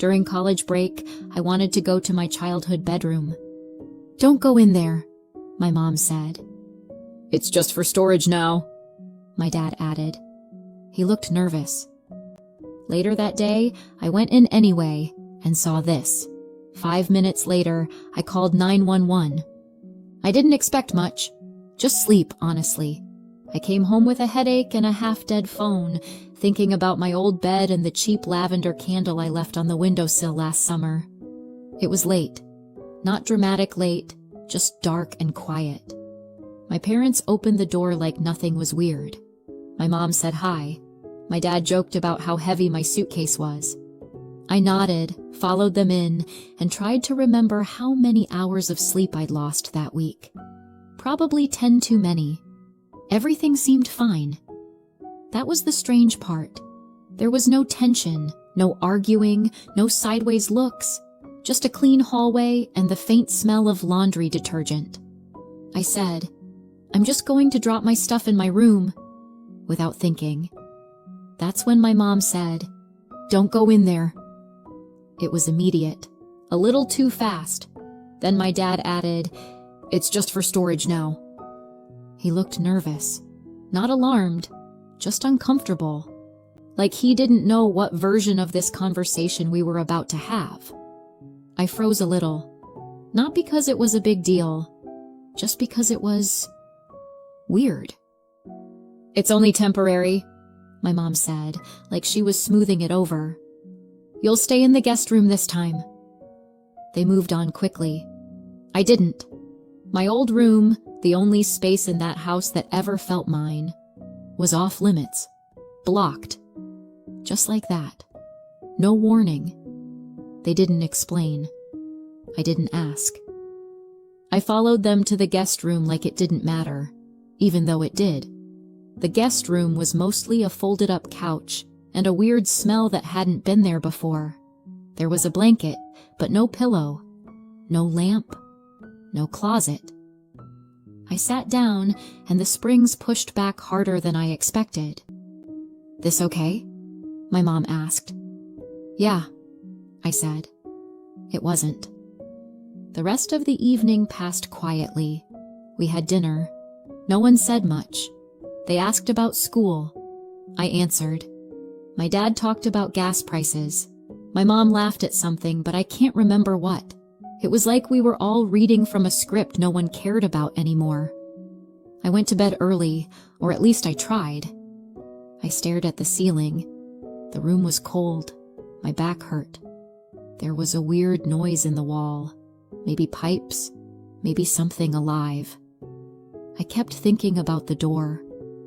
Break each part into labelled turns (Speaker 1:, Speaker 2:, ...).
Speaker 1: During college break, I wanted to go to my childhood bedroom. "Don't go in there," my mom said.
Speaker 2: "It's just for storage now,"
Speaker 1: my dad added. He looked nervous. Later that day, I went in anyway and saw this. 5 minutes later, I called 911. I didn't expect much. Just sleep, honestly. I came home with a headache and a half-dead phone, thinking about my old bed and the cheap lavender candle I left on the windowsill last summer. It was late. Not dramatic late, just dark and quiet. My parents opened the door like nothing was weird. My mom said hi. My dad joked about how heavy my suitcase was. I nodded, followed them in, and tried to remember how many hours of sleep I'd lost that week. Probably 10 too many. Everything seemed fine. That was the strange part. There was no tension, no arguing, no sideways looks, just a clean hallway and the faint smell of laundry detergent. I said, "I'm just going to drop my stuff in my room," without thinking. That's when my mom said, "Don't go in there." It was immediate, a little too fast. Then my dad added, "It's just for storage now." He looked nervous, not alarmed, just uncomfortable, like he didn't know what version of this conversation we were about to have. I froze a little, not because it was a big deal, just because it was weird. "It's only temporary," my mom said, like she was smoothing it over. "You'll stay in the guest room this time." They moved on quickly. I didn't. My old room, the only space in that house that ever felt mine, was off limits, blocked. Just like that. No warning. They didn't explain. I didn't ask. I followed them to the guest room like it didn't matter, even though it did. The guest room was mostly a folded-up couch and a weird smell that hadn't been there before. There was a blanket, but no pillow, no lamp, no closet. I sat down, and the springs pushed back harder than I expected. "This okay?" my mom asked. "Yeah," I said. It wasn't. The rest of the evening passed quietly. We had dinner. No one said much. They asked about school. I answered. My dad talked about gas prices. My mom laughed at something, but I can't remember what. It was like we were all reading from a script no one cared about anymore. I went to bed early, or at least I tried. I stared at the ceiling. The room was cold. My back hurt. There was a weird noise in the wall. Maybe pipes, maybe something alive. I kept thinking about the door,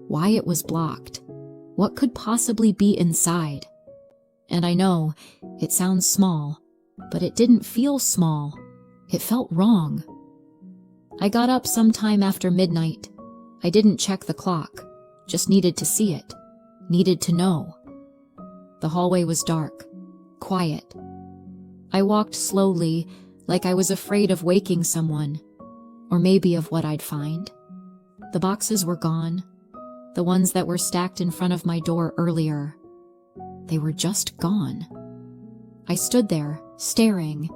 Speaker 1: why it was blocked, what could possibly be inside. And I know, it sounds small, but it didn't feel small. It felt wrong. I got up sometime after midnight. I didn't check the clock, just needed to see it, needed to know. The hallway was dark, quiet. I walked slowly, like I was afraid of waking someone, or maybe of what I'd find. The boxes were gone, the ones that were stacked in front of my door earlier. They were just gone. I stood there, staring.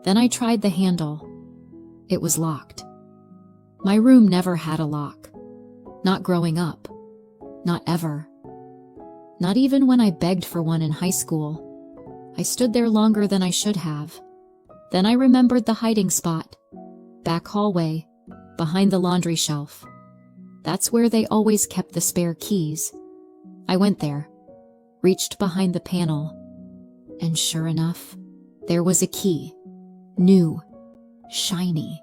Speaker 1: Then I tried the handle. It was locked. My room never had a lock. Not growing up. Not ever. Not even when I begged for one in high school. I stood there longer than I should have. Then I remembered the hiding spot. Back hallway, behind the laundry shelf. That's where they always kept the spare keys. I went there, reached behind the panel, and sure enough, there was a key. New, shiny,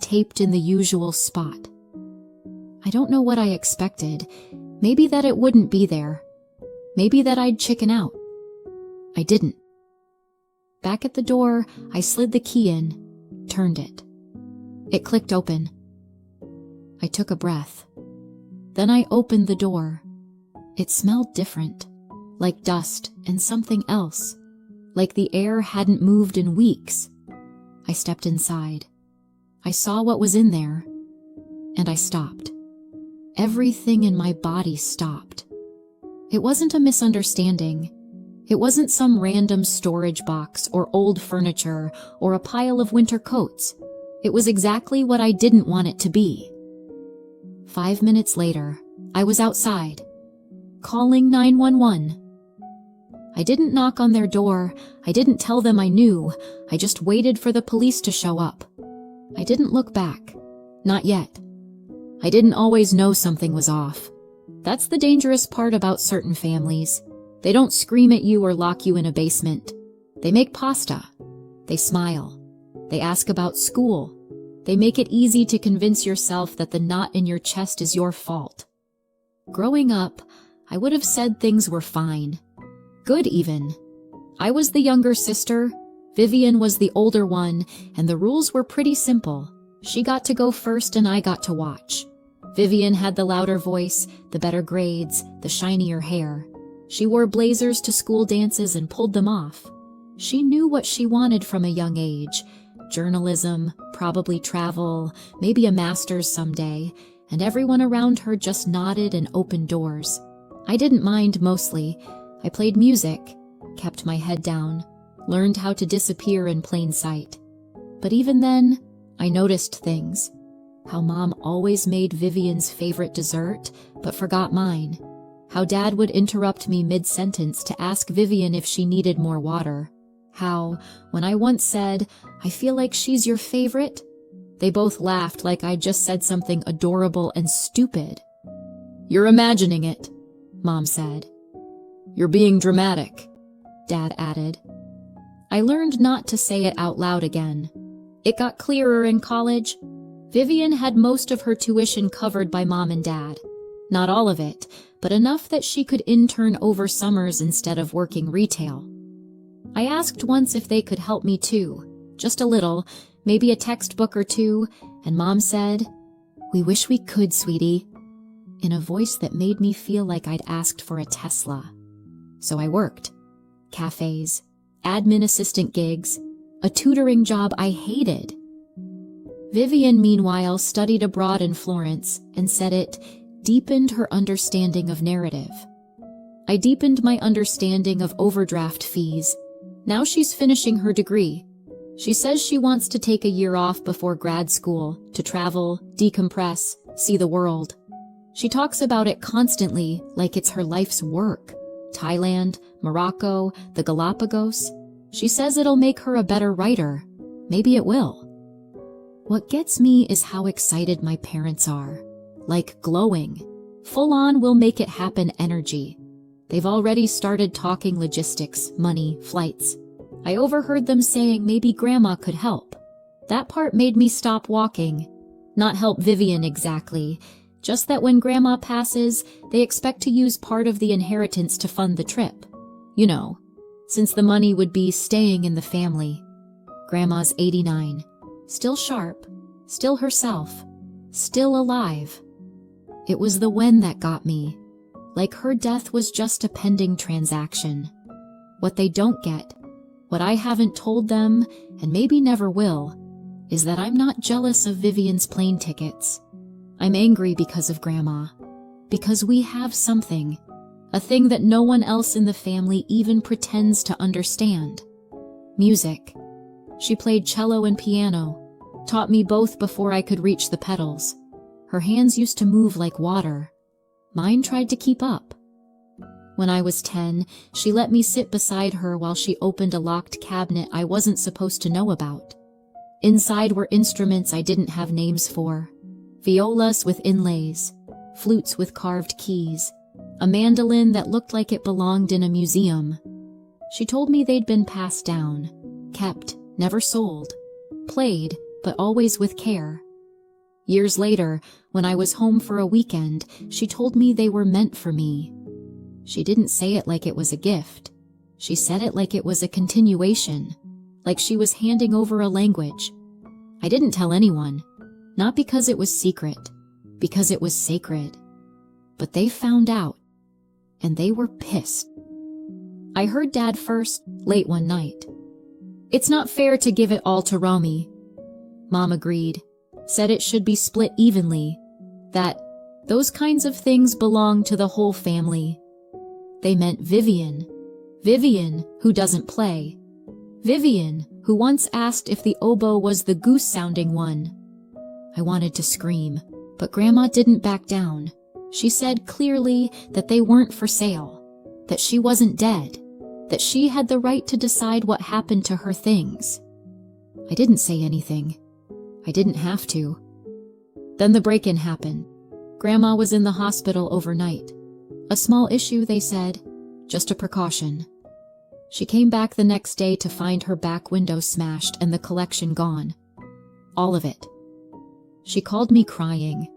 Speaker 1: taped in the usual spot. I don't know what I expected. Maybe that it wouldn't be there. Maybe that I'd chicken out. I didn't. Back at the door, I slid the key in, turned it. It clicked open. I took a breath. Then I opened the door. It smelled different, like dust and something else, like the air hadn't moved in weeks. I stepped inside. I saw what was in there, and I stopped. Everything in my body stopped. It wasn't a misunderstanding. It wasn't some random storage box or old furniture or a pile of winter coats. It was exactly what I didn't want it to be. 5 minutes later, I was outside, calling 911. I didn't knock on their door. I didn't tell them I knew. I just waited for the police to show up. I didn't look back. Not yet. I didn't always know something was off. That's the dangerous part about certain families. They don't scream at you or lock you in a basement. They make pasta. They smile. They ask about school. They make it easy to convince yourself that the knot in your chest is your fault. Growing up, I would have said things were fine. Good even. I was the younger sister. Vivian was the older one, and the rules were pretty simple. She got to go first and I got to watch. Vivian had the louder voice, the better grades, the shinier hair. She wore blazers to school dances and pulled them off. She knew what she wanted from a young age. Journalism, probably travel, maybe a master's someday, and everyone around her just nodded and opened doors. I didn't mind mostly. I played music, kept my head down, learned how to disappear in plain sight. But even then, I noticed things. How Mom always made Vivian's favorite dessert, but forgot mine. How Dad would interrupt me mid-sentence to ask Vivian if she needed more water. How, when I once said, "I feel like she's your favorite," they both laughed like I'd just said something adorable and stupid.
Speaker 2: You're imagining it,
Speaker 1: Mom said.
Speaker 2: You're being dramatic,
Speaker 1: Dad added. I learned not to say it out loud again. It got clearer in college. Vivian had most of her tuition covered by Mom and Dad. Not all of it, but enough that she could intern over summers instead of working retail. I asked once if they could help me too, just a little, maybe a textbook or two, and Mom said, "We wish we could, sweetie," in a voice that made me feel like I'd asked for a Tesla. So I worked. Cafes, admin assistant gigs, a tutoring job I hated. Vivian, meanwhile, studied abroad in Florence and said it deepened her understanding of narrative. I deepened my understanding of overdraft fees. Now she's finishing her degree. She says she wants to take a year off before grad school to travel, decompress, see the world. She talks about it constantly like it's her life's work. Thailand, Morocco, the Galapagos. She says it'll make her a better writer. Maybe it will. What gets me is how excited my parents are. Like glowing. Full-on will make it happen energy. They've already started talking logistics, money, flights. I overheard them saying maybe Grandma could help. That part made me stop walking. Not help Vivian exactly. Just that when Grandma passes, they expect to use part of the inheritance to fund the trip. You know, since the money would be staying in the family. Grandma's 89. Still sharp. Still herself. Still alive. It was the when that got me. Like her death was just a pending transaction. What they don't get, what I haven't told them, and maybe never will, is that I'm not jealous of Vivian's plane tickets. I'm angry because of Grandma. Because we have something. A thing that no one else in the family even pretends to understand. Music. She played cello and piano. Taught me both before I could reach the pedals. Her hands used to move like water. Mine tried to keep up. When I was 10, she let me sit beside her while she opened a locked cabinet I wasn't supposed to know about. Inside were instruments I didn't have names for. Violas with inlays, flutes with carved keys, a mandolin that looked like it belonged in a museum. She told me they'd been passed down, kept, never sold, played, but always with care. Years later, when I was home for a weekend, she told me they were meant for me. She didn't say it like it was a gift. She said it like it was a continuation, like she was handing over a language. I didn't tell anyone, not because it was secret, because it was sacred. But they found out, and they were pissed. I heard Dad first, late one night. "It's not fair to give it all to Romy." Mom agreed, said it should be split evenly, that those kinds of things belong to the whole family. They meant Vivian. Vivian, who doesn't play. Vivian, who once asked if the oboe was the goose-sounding one. I wanted to scream, but Grandma didn't back down. She said clearly that they weren't for sale, that she wasn't dead, that she had the right to decide what happened to her things. I didn't say anything. I didn't have to. Then the break-in happened. Grandma was in the hospital overnight. A small issue, they said, just a precaution. She came back the next day to find her back window smashed and the collection gone. All of it. She called me crying.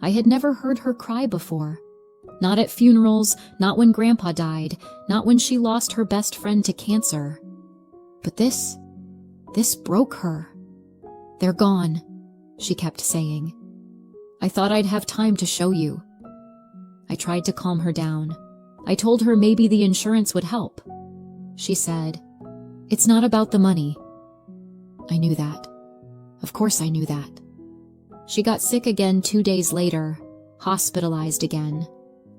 Speaker 1: I had never heard her cry before. Not at funerals, not when Grandpa died, not when she lost her best friend to cancer. But this broke her. They're gone, she kept saying. I thought I'd have time to show you. I tried to calm her down. I told her maybe the insurance would help. She said, "It's not about the money." I knew that. Of course I knew that. She got sick again 2 days later, hospitalized again,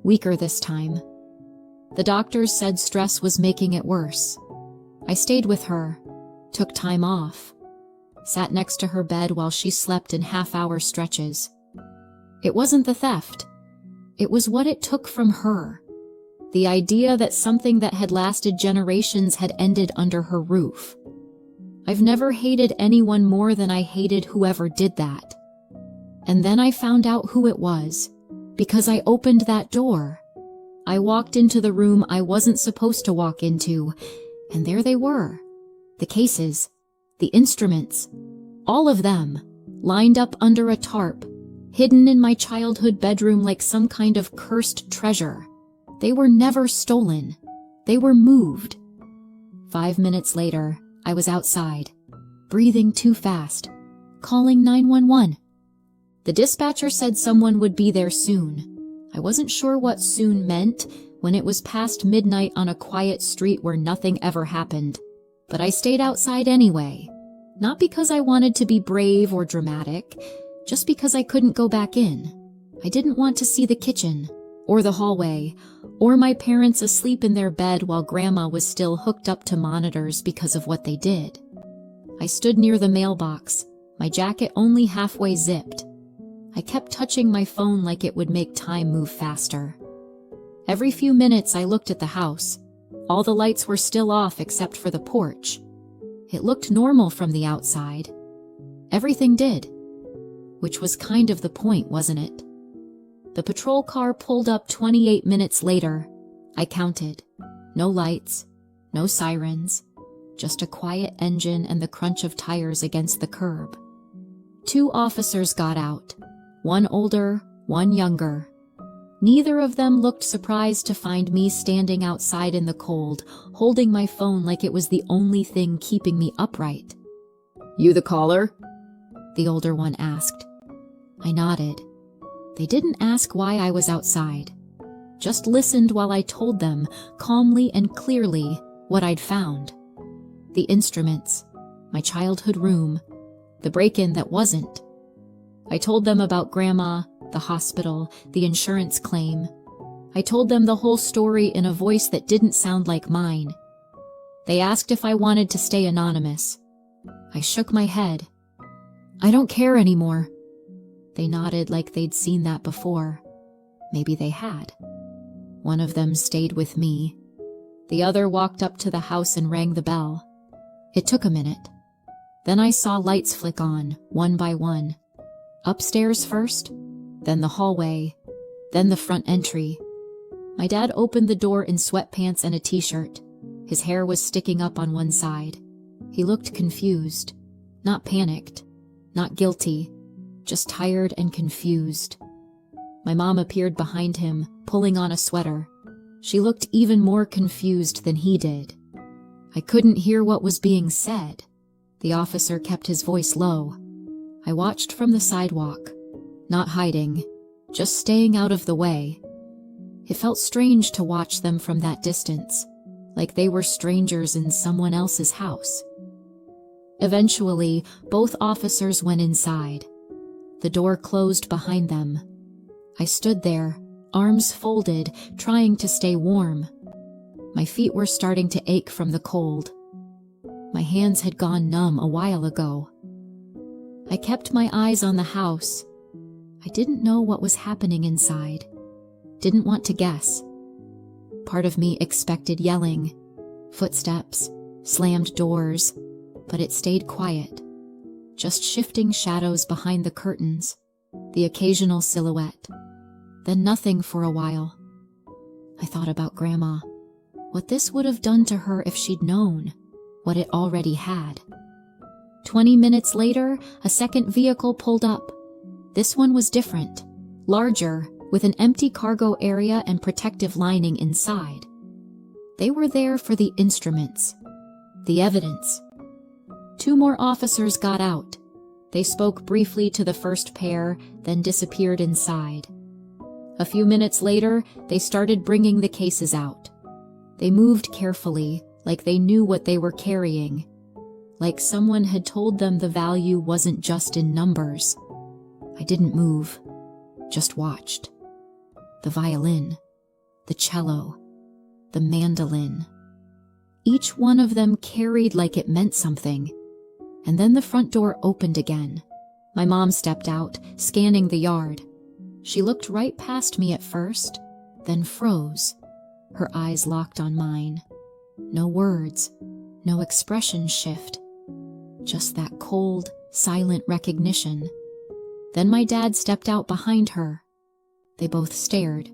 Speaker 1: weaker this time. The doctors said stress was making it worse. I stayed with her, took time off, sat next to her bed while she slept in half-hour stretches. It wasn't the theft. It was what it took from her. The idea that something that had lasted generations had ended under her roof. I've never hated anyone more than I hated whoever did that. And then I found out who it was, because I opened that door. I walked into the room I wasn't supposed to walk into, and there they were. The cases, the instruments, all of them, lined up under a tarp, hidden in my childhood bedroom like some kind of cursed treasure. They were never stolen. They were moved. 5 minutes later, I was outside, breathing too fast, calling 911. The dispatcher said someone would be there soon. I wasn't sure what soon meant when it was past midnight on a quiet street where nothing ever happened. But I stayed outside anyway. Not because I wanted to be brave or dramatic, just because I couldn't go back in. I didn't want to see the kitchen, or the hallway, or my parents asleep in their bed while Grandma was still hooked up to monitors because of what they did. I stood near the mailbox, my jacket only halfway zipped. I kept touching my phone like it would make time move faster. Every few minutes I looked at the house. All the lights were still off except for the porch. It looked normal from the outside. Everything did. Which was kind of the point, wasn't it? The patrol car pulled up 28 minutes later. I counted. No lights, no sirens, just a quiet engine and the crunch of tires against the curb. 2 officers got out, one older, one younger. Neither of them looked surprised to find me standing outside in the cold, holding my phone like it was the only thing keeping me upright.
Speaker 2: "You the caller?"
Speaker 1: The older one asked. I nodded. They didn't ask why I was outside, just listened while I told them, calmly and clearly, what I'd found. The instruments, my childhood room, the break-in that wasn't. I told them about Grandma, the hospital, the insurance claim. I told them the whole story in a voice that didn't sound like mine. They asked if I wanted to stay anonymous. I shook my head. I don't care anymore. They nodded like they'd seen that before. Maybe they had. One of them stayed with me. The other walked up to the house and rang the bell. It took a minute. Then I saw lights flick on, one by one. Upstairs first, then the hallway, then the front entry. My dad opened the door in sweatpants and a t-shirt. His hair was sticking up on one side. He looked confused, not panicked, not guilty, just tired and confused. My mom appeared behind him, pulling on a sweater. She looked even more confused than he did. I couldn't hear what was being said. The officer kept his voice low. I watched from the sidewalk, not hiding, just staying out of the way. It felt strange to watch them from that distance, like they were strangers in someone else's house. Eventually, both officers went inside. The door closed behind them. I stood there, arms folded, trying to stay warm. My feet were starting to ache from the cold. My hands had gone numb a while ago. I kept my eyes on the house. I didn't know what was happening inside. Didn't want to guess. Part of me expected yelling, footsteps, slammed doors, but it stayed quiet. Just shifting shadows behind the curtains, the occasional silhouette. Then nothing for a while. I thought about Grandma, what this would have done to her if she'd known what it already had. 20 minutes later, a second vehicle pulled up. This one was different, larger, with an empty cargo area and protective lining inside. They were there for the instruments, the evidence. 2 more officers got out. They spoke briefly to the first pair, then disappeared inside. A few minutes later, they started bringing the cases out. They moved carefully, like they knew what they were carrying, like someone had told them the value wasn't just in numbers. I didn't move, just watched. The violin, the cello, the mandolin. Each one of them carried like it meant something. And then the front door opened again. My mom stepped out, scanning the yard. She looked right past me at first, then froze. Her eyes locked on mine. No words, no expression shift. Just that cold, silent recognition. Then my dad stepped out behind her. They both stared.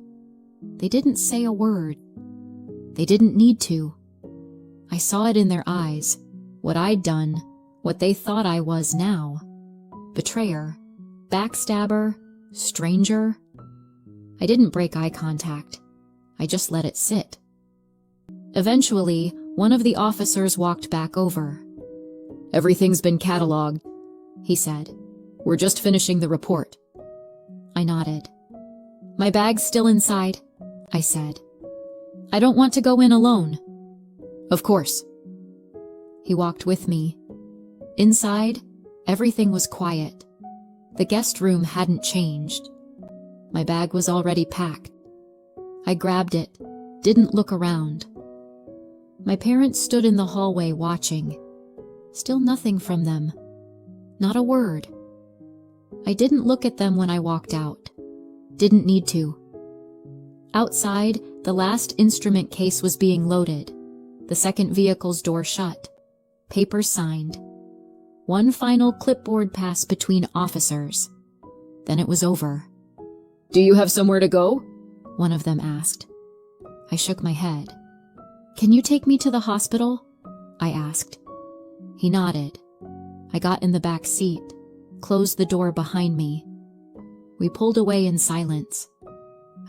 Speaker 1: They didn't say a word. They didn't need to. I saw it in their eyes, what I'd done, what they thought I was now. Betrayer, backstabber, stranger. I didn't break eye contact. I just let it sit. Eventually, one of the officers walked back over.
Speaker 2: Everything's been cataloged,
Speaker 1: he said.
Speaker 2: We're just finishing the report.
Speaker 1: I nodded. My bag's still inside, I said. I don't want to go in alone.
Speaker 2: Of course.
Speaker 1: He walked with me. Inside, everything was quiet. The guest room hadn't changed. My bag was already packed. I grabbed it, didn't look around. My parents stood in the hallway watching. Still nothing from them. Not a word. I didn't look at them when I walked out. Didn't need to. Outside, the last instrument case was being loaded. The second vehicle's door shut. Papers signed. One final clipboard pass between officers. Then it was over.
Speaker 2: Do you have somewhere to go?
Speaker 1: One of them asked. I shook my head. Can you take me to the hospital? I asked. He nodded. I got in the back seat, closed the door behind me. We pulled away in silence.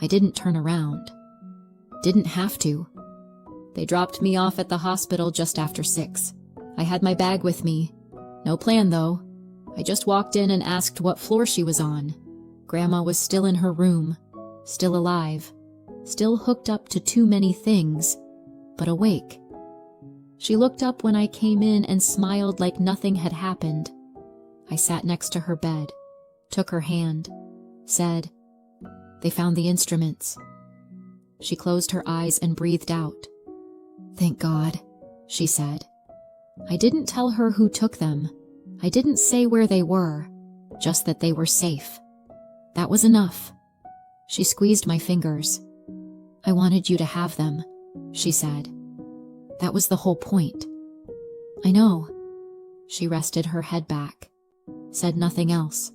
Speaker 1: I didn't turn around. Didn't have to. They dropped me off at the hospital just after 6. I had my bag with me. No plan, though. I just walked in and asked what floor she was on. Grandma was still in her room, still alive, still hooked up to too many things, but awake. She looked up when I came in and smiled like nothing had happened. I sat next to her bed, took her hand, said, "They found the instruments." She closed her eyes and breathed out. "Thank God," she said. I didn't tell her who took them. I didn't say where they were, just that they were safe. That was enough. She squeezed my fingers. "I wanted you to have them," she said. "That was the whole point." "I know." She rested her head back, said nothing else.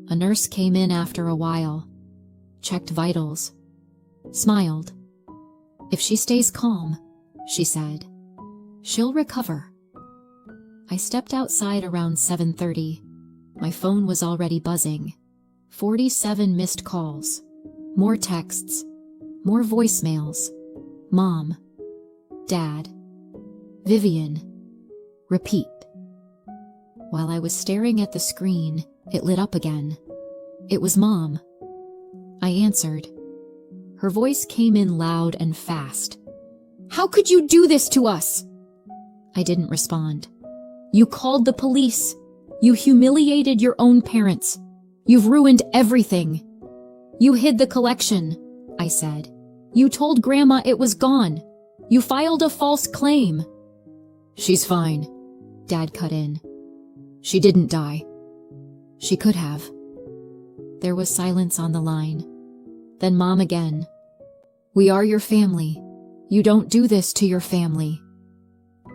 Speaker 1: A nurse came in after a while, checked vitals, smiled. "If she stays calm," she said, "she'll recover." I stepped outside around 7:30. My phone was already buzzing. 47 missed calls. More texts. More voicemails. Mom. Dad. Vivian. Repeat. While I was staring at the screen, it lit up again. It was Mom. I answered. Her voice came in loud and fast. "How could you do this to us?" I didn't respond. "You called the police. You humiliated your own parents. You've ruined everything." "You hid the collection," I said. You told Grandma it was gone. You filed a false claim.
Speaker 2: She's fine,
Speaker 1: Dad cut in.
Speaker 2: she didn't die.
Speaker 1: She could have. There was silence on the line. Then Mom again. We are your family. You don't do this to your family.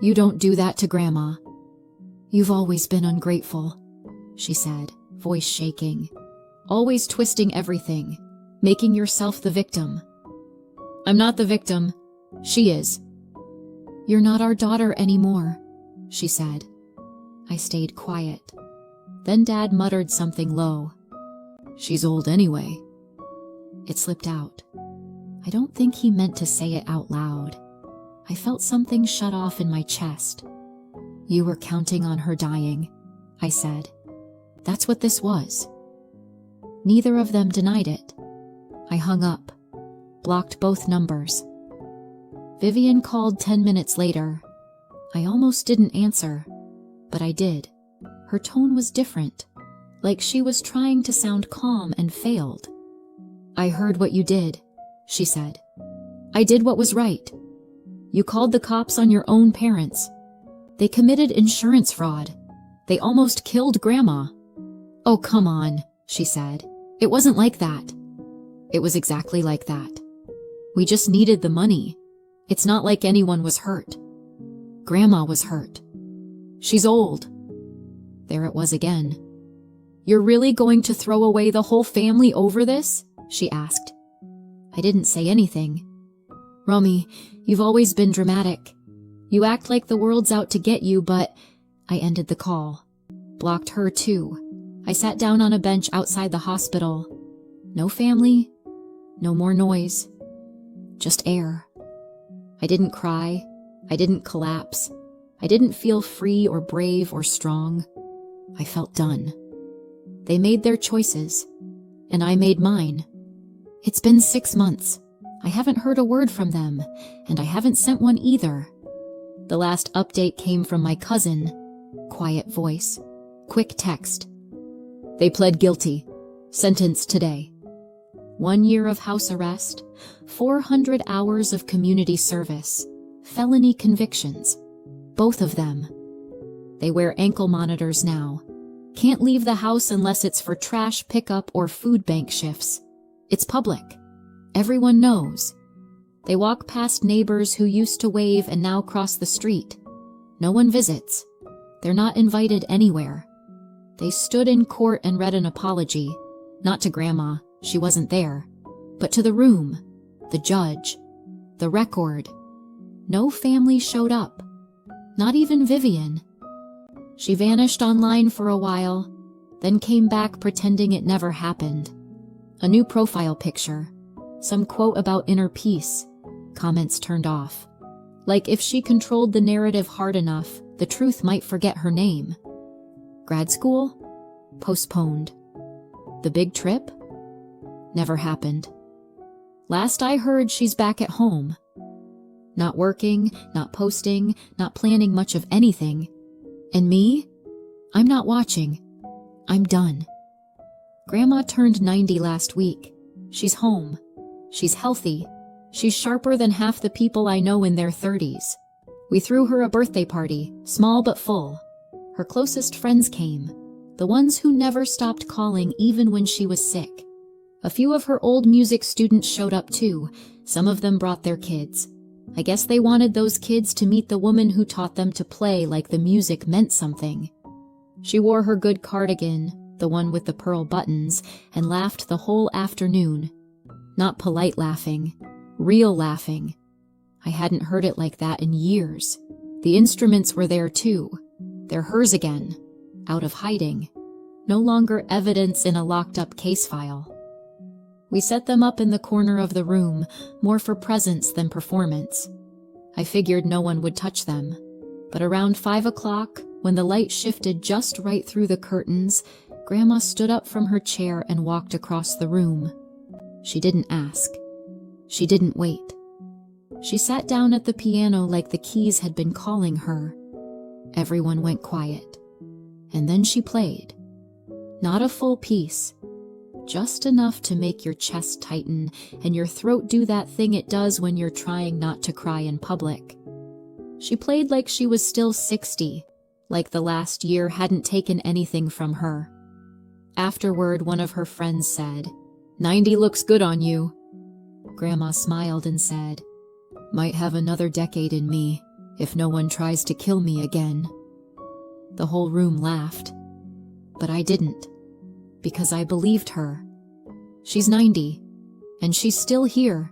Speaker 1: You don't do that to Grandma. You've always been ungrateful, she said, voice shaking. Always twisting everything, making yourself the victim.
Speaker 2: I'm not the victim. She is.
Speaker 1: You're not our daughter anymore, she said. I stayed quiet. Then Dad muttered something low.
Speaker 2: She's old anyway.
Speaker 1: It slipped out. I don't think he meant to say it out loud. I felt something shut off in my chest. You were counting on her dying, I said. That's what this was. Neither of them denied it. I hung up, blocked both numbers. Vivian called 10 minutes later. I almost didn't answer, but I did. Her tone was different, like she was trying to sound calm and failed. I heard what you did, she said. I did what was right. You called the cops on your own parents. They committed insurance fraud. They almost killed Grandma. Oh, come on, she said. It wasn't like that. It was exactly like that. We just needed the money. It's not like anyone was hurt. Grandma was hurt. She's old. There it was again. You're really going to throw away the whole family over this? She asked. I didn't say anything. Romy, you've always been dramatic. You act like the world's out to get you, but I ended the call. Blocked her too. I sat down on a bench outside the hospital. No family, no more noise. Just air. I didn't cry. I didn't collapse. I didn't feel free or brave or strong. I felt done. They made their choices, and I made mine. It's been 6 months. I haven't heard a word from them, and I haven't sent one either. The last update came from my cousin. Quiet voice. Quick text.
Speaker 2: They pled guilty. Sentenced today.
Speaker 1: 1 year of house arrest, 400 hours of community service, felony convictions. Both of them. They wear ankle monitors now. Can't leave the house unless it's for trash pickup or food bank shifts. It's public. Everyone knows. They walk past neighbors who used to wave and now cross the street. No one visits. They're not invited anywhere. They stood in court and read an apology. Not to Grandma, she wasn't there. But to the room, the judge, the record. No family showed up. Not even Vivian. She vanished online for a while, then came back pretending it never happened. A new profile picture. Some quote about inner peace. Comments turned off. Like if she controlled the narrative hard enough, the truth might forget her name. Grad school? Postponed. The big trip? Never happened. Last I heard, she's back at home. Not working, not posting, not planning much of anything. And me? I'm not watching. I'm done. Grandma turned 90 last week. She's home. She's healthy. She's sharper than half the people I know in their 30s. We threw her a birthday party, small but full. Her closest friends came, the ones who never stopped calling even when she was sick. A few of her old music students showed up too. Some of them brought their kids. I guess they wanted those kids to meet the woman who taught them to play like the music meant something. She wore her good cardigan, the one with the pearl buttons, and laughed the whole afternoon. Not polite laughing, real laughing. I hadn't heard it like that in years. The instruments were there too. They're hers again, out of hiding. No longer evidence in a locked-up case file. We set them up in the corner of the room, more for presence than performance. I figured no one would touch them. But around 5 o'clock, when the light shifted just right through the curtains, Grandma stood up from her chair and walked across the room. She didn't ask. She didn't wait. She sat down at the piano like the keys had been calling her. Everyone went quiet. And then she played. Not a full piece. just enough to make your chest tighten and your throat do that thing it does when you're trying not to cry in public. She played like she was still 60, like the last year hadn't taken anything from her. Afterward, one of her friends said, "90 looks good on you." Grandma smiled and said, "Might have another decade in me if no one tries to kill me again." The whole room laughed, but I didn't, because I believed her. She's 90, and she's still here,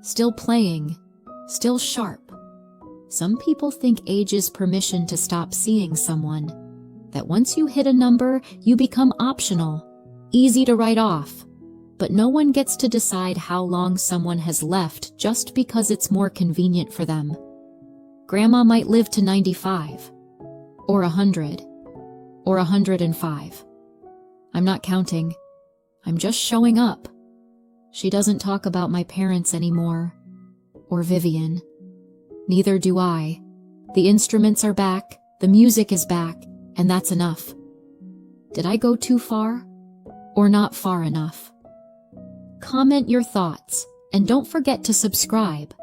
Speaker 1: still playing, still sharp. Some people think age is permission to stop seeing someone, that once you hit a number, you become optional, easy to write off. But no one gets to decide how long someone has left just because it's more convenient for them. Grandma might live to 95, or 100, or 105. I'm not counting. I'm just showing up. She doesn't talk about my parents anymore, or Vivian. Neither do I. The instruments are back, the music is back, and that's enough. Did I go too far, or not far enough? Comment your thoughts, and don't forget to subscribe.